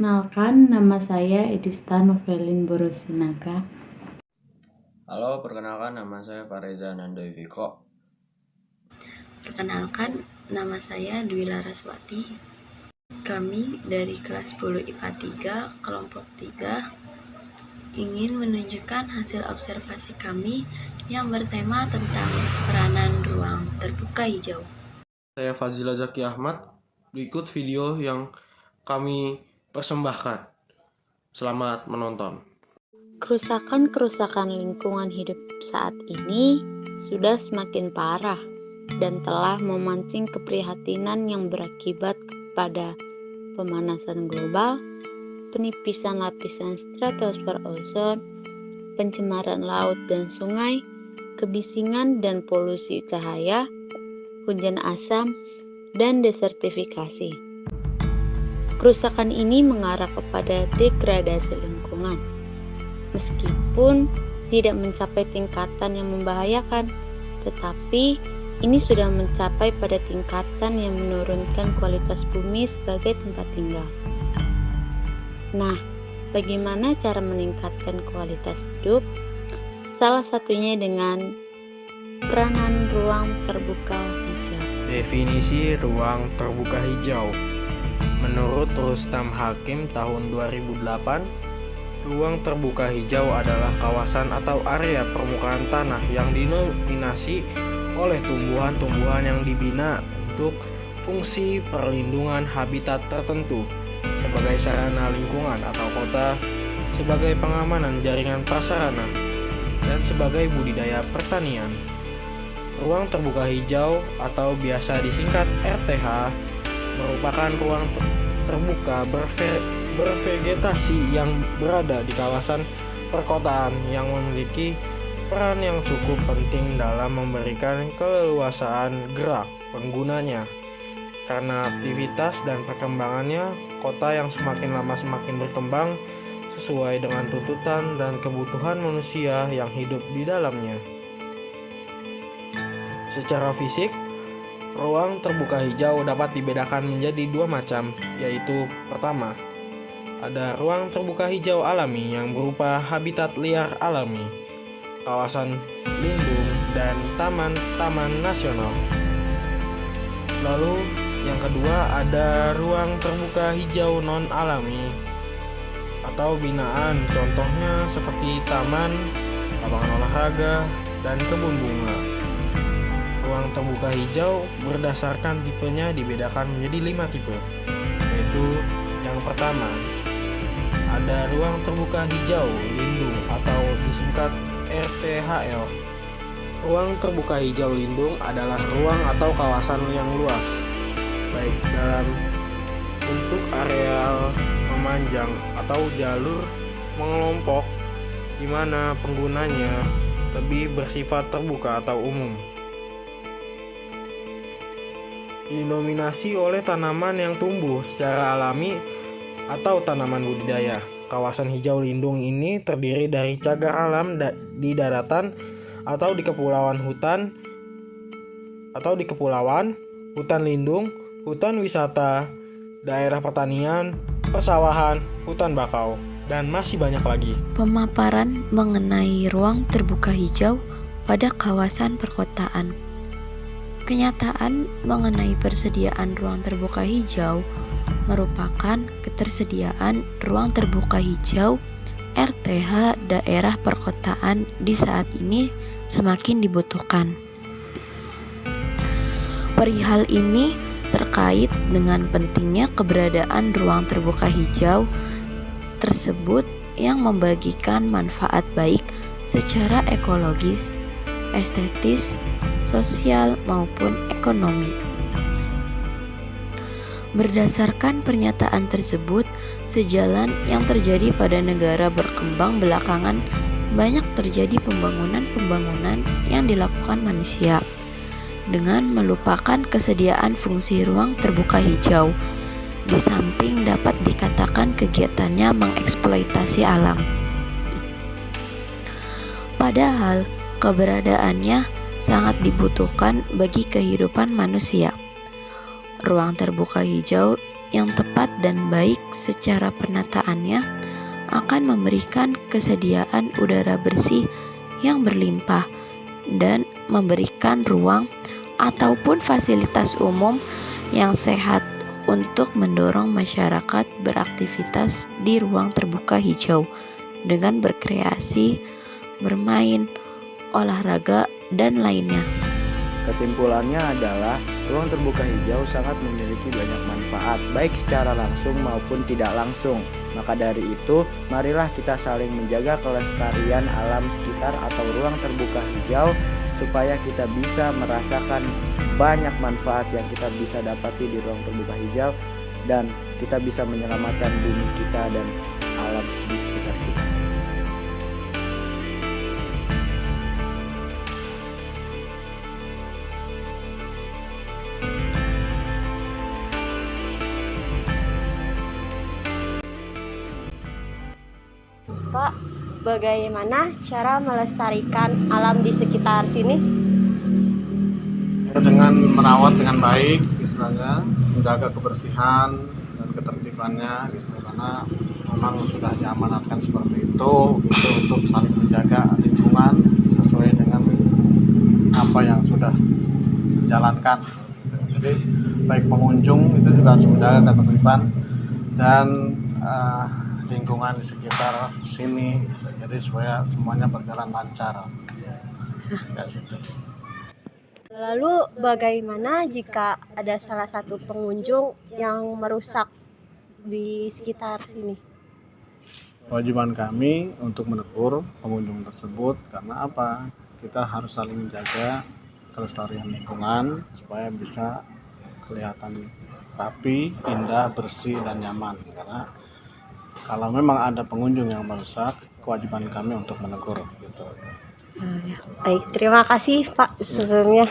Perkenalkan, nama saya Edista Novelin Borosinaga. Halo, perkenalkan nama saya Fareza Nandoy Viko. Perkenalkan, nama saya Dwi Laraswati. Kami dari kelas 10 IPA 3, kelompok 3, ingin menunjukkan hasil observasi kami yang bertema tentang peranan ruang terbuka hijau. Saya Fazila Zaki Ahmad. Berikut video yang kami persembahkan. Selamat menonton. Kerusakan lingkungan hidup saat ini sudah semakin parah dan telah memancing keprihatinan yang berakibat kepada pemanasan global, penipisan lapisan stratosfer ozon, pencemaran laut dan sungai, kebisingan dan polusi cahaya, hujan asam, dan desertifikasi. Kerusakan ini mengarah kepada degradasi lingkungan. Meskipun tidak mencapai tingkatan yang membahayakan, tetapi ini sudah mencapai pada tingkatan yang menurunkan kualitas bumi sebagai tempat tinggal. Nah, bagaimana cara meningkatkan kualitas hidup? Salah satunya dengan peranan ruang terbuka hijau. Definisi ruang terbuka hijau. Menurut Rustam Hakim tahun 2008, ruang terbuka hijau adalah kawasan atau area permukaan tanah yang didominasi oleh tumbuhan-tumbuhan yang dibina untuk fungsi perlindungan habitat tertentu sebagai sarana lingkungan atau kota, sebagai pengamanan jaringan prasarana, dan sebagai budidaya pertanian. Ruang terbuka hijau atau biasa disingkat RTH merupakan ruang terbuka bervegetasi yang berada di kawasan perkotaan yang memiliki peran yang cukup penting dalam memberikan keleluasaan gerak penggunanya. Karena aktivitas dan perkembangannya, kota yang semakin lama semakin berkembang sesuai dengan tuntutan dan kebutuhan manusia yang hidup di dalamnya. Secara fisik, ruang terbuka hijau dapat dibedakan menjadi dua macam, yaitu pertama, ada ruang terbuka hijau alami yang berupa habitat liar alami, kawasan lindung, dan taman-taman nasional. Lalu yang kedua ada ruang terbuka hijau non-alami atau binaan, contohnya seperti taman, lapangan olahraga, dan kebun bunga. Ruang terbuka hijau berdasarkan tipenya dibedakan menjadi 5 tipe, yaitu yang pertama, ada ruang terbuka hijau lindung atau disingkat RTHL. Ruang terbuka hijau lindung adalah ruang atau kawasan yang luas, baik dalam bentuk areal memanjang atau jalur mengelompok, di mana penggunanya lebih bersifat terbuka atau umum. Didominasi oleh tanaman yang tumbuh secara alami atau tanaman budidaya. Kawasan hijau lindung ini terdiri dari cagar alam di daratan atau di kepulauan, hutan lindung, hutan wisata, daerah pertanian, persawahan, hutan bakau, dan masih banyak lagi. Pemaparan mengenai ruang terbuka hijau pada kawasan perkotaan. Kenyataan mengenai persediaan ruang terbuka hijau merupakan ketersediaan ruang terbuka hijau RTH daerah perkotaan di saat ini semakin dibutuhkan. Perihal ini terkait dengan pentingnya keberadaan ruang terbuka hijau tersebut yang membagikan manfaat baik secara ekologis, estetis, sosial maupun ekonomi. Berdasarkan pernyataan tersebut, sejalan yang terjadi pada negara berkembang belakangan, banyak terjadi pembangunan yang dilakukan manusia dengan melupakan kesediaan fungsi ruang terbuka hijau, di samping dapat dikatakan kegiatannya mengeksploitasi alam. Padahal keberadaannya sangat dibutuhkan bagi kehidupan manusia. Ruang terbuka hijau yang tepat dan baik secara penataannya akan memberikan kesediaan udara bersih yang berlimpah dan memberikan ruang ataupun fasilitas umum yang sehat untuk mendorong masyarakat beraktivitas di ruang terbuka hijau dengan berkreasi, bermain, olahraga, dan lainnya. Kesimpulannya adalah ruang terbuka hijau sangat memiliki banyak manfaat, baik secara langsung maupun tidak langsung. Maka dari itu, marilah kita saling menjaga kelestarian alam sekitar atau ruang terbuka hijau supaya kita bisa merasakan banyak manfaat yang kita bisa dapati di ruang terbuka hijau dan kita bisa menyelamatkan bumi kita dan alam di sekitar kita. Pak, bagaimana cara melestarikan alam di sekitar sini? Ya, dengan merawat dengan baik, istilahnya menjaga kebersihan dan ketertibannya, gitu. Karena memang sudah diamanatkan seperti itu, gitu, untuk saling menjaga lingkungan sesuai dengan apa yang sudah dijalankan. Gitu. Jadi baik pengunjung itu juga harus menjaga ketertiban dan lingkungan di sekitar sini, gitu. Jadi supaya semuanya berjalan lancar. Ya, situ. Lalu bagaimana jika ada salah satu pengunjung yang merusak di sekitar sini? Kewajiban kami untuk menegur pengunjung tersebut karena apa? Kita harus saling menjaga kelestarian lingkungan supaya bisa kelihatan rapi, indah, bersih, dan nyaman. Karena kalau memang ada pengunjung yang merusak, kewajiban kami untuk menegur, gitu. Baik, terima kasih Pak sebelumnya.